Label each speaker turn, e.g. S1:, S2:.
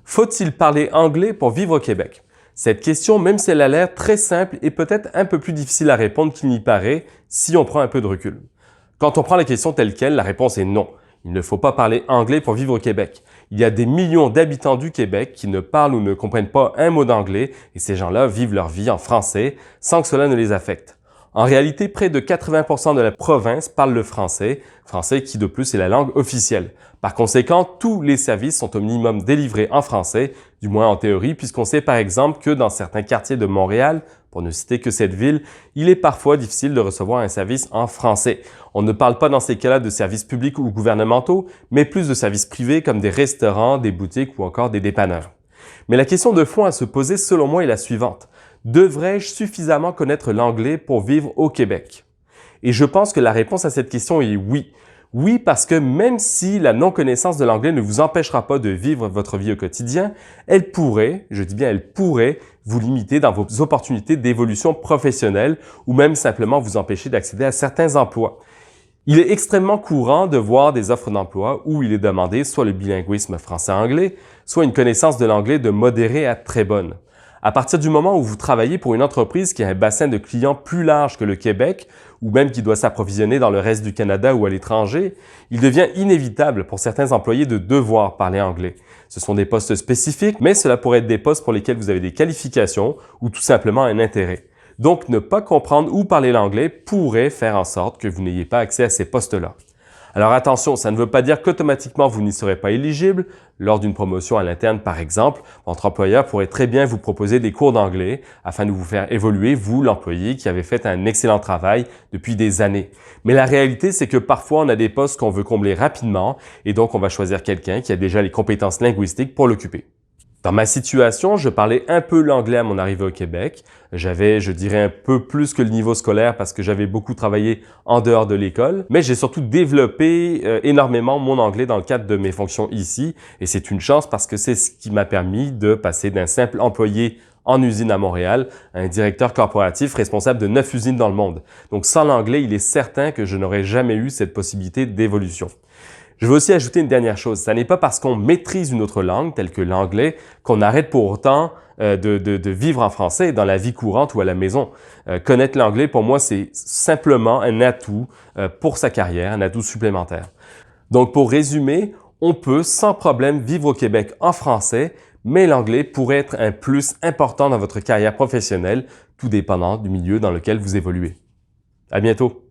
S1: Faut-il parler anglais pour vivre au Québec? Cette question, même si elle a l'air très simple, est peut-être un peu plus difficile à répondre qu'il n'y paraît si on prend un peu de recul. Quand on prend la question telle quelle, la réponse est non. Il ne faut pas parler anglais pour vivre au Québec. Il y a des millions d'habitants du Québec qui ne parlent ou ne comprennent pas un mot d'anglais et ces gens-là vivent leur vie en français sans que cela ne les affecte. En réalité, près de 80% de la province parle le français, français qui de plus est la langue officielle. Par conséquent, tous les services sont au minimum délivrés en français, du moins en théorie, puisqu'on sait par exemple que dans certains quartiers de Montréal, pour ne citer que cette ville, il est parfois difficile de recevoir un service en français. On ne parle pas dans ces cas-là de services publics ou gouvernementaux, mais plus de services privés comme des restaurants, des boutiques ou encore des dépanneurs. Mais la question de fond à se poser selon moi est la suivante. Devrais-je suffisamment connaître l'anglais pour vivre au Québec? Et je pense que la réponse à cette question est oui. Oui, parce que même si la non-connaissance de l'anglais ne vous empêchera pas de vivre votre vie au quotidien, elle pourrait, je dis bien elle pourrait, vous limiter dans vos opportunités d'évolution professionnelle ou même simplement vous empêcher d'accéder à certains emplois. Il est extrêmement courant de voir des offres d'emploi où il est demandé soit le bilinguisme français-anglais, soit une connaissance de l'anglais de modérée à très bonne. À partir du moment où vous travaillez pour une entreprise qui a un bassin de clients plus large que le Québec, ou même qui doit s'approvisionner dans le reste du Canada ou à l'étranger, il devient inévitable pour certains employés de devoir parler anglais. Ce sont des postes spécifiques, mais cela pourrait être des postes pour lesquels vous avez des qualifications ou tout simplement un intérêt. Donc, ne pas comprendre ou parler l'anglais pourrait faire en sorte que vous n'ayez pas accès à ces postes-là. Alors attention, ça ne veut pas dire qu'automatiquement vous n'y serez pas éligible. Lors d'une promotion à l'interne, par exemple, votre employeur pourrait très bien vous proposer des cours d'anglais afin de vous faire évoluer, vous, l'employé, qui avez fait un excellent travail depuis des années. Mais la réalité, c'est que parfois, on a des postes qu'on veut combler rapidement et donc on va choisir quelqu'un qui a déjà les compétences linguistiques pour l'occuper. Dans ma situation, je parlais un peu l'anglais à mon arrivée au Québec. J'avais, je dirais, un peu plus que le niveau scolaire parce que j'avais beaucoup travaillé en dehors de l'école. Mais j'ai surtout développé énormément mon anglais dans le cadre de mes fonctions ici. Et c'est une chance parce que c'est ce qui m'a permis de passer d'un simple employé en usine à Montréal à un directeur corporatif responsable de 9 usines dans le monde. Donc sans l'anglais, il est certain que je n'aurais jamais eu cette possibilité d'évolution. Je veux aussi ajouter une dernière chose. Ce n'est pas parce qu'on maîtrise une autre langue, telle que l'anglais, qu'on arrête pour autant de vivre en français dans la vie courante ou à la maison. Connaître l'anglais, pour moi, c'est simplement un atout pour sa carrière, un atout supplémentaire. Donc, pour résumer, on peut sans problème vivre au Québec en français, mais l'anglais pourrait être un plus important dans votre carrière professionnelle, tout dépendant du milieu dans lequel vous évoluez. À bientôt!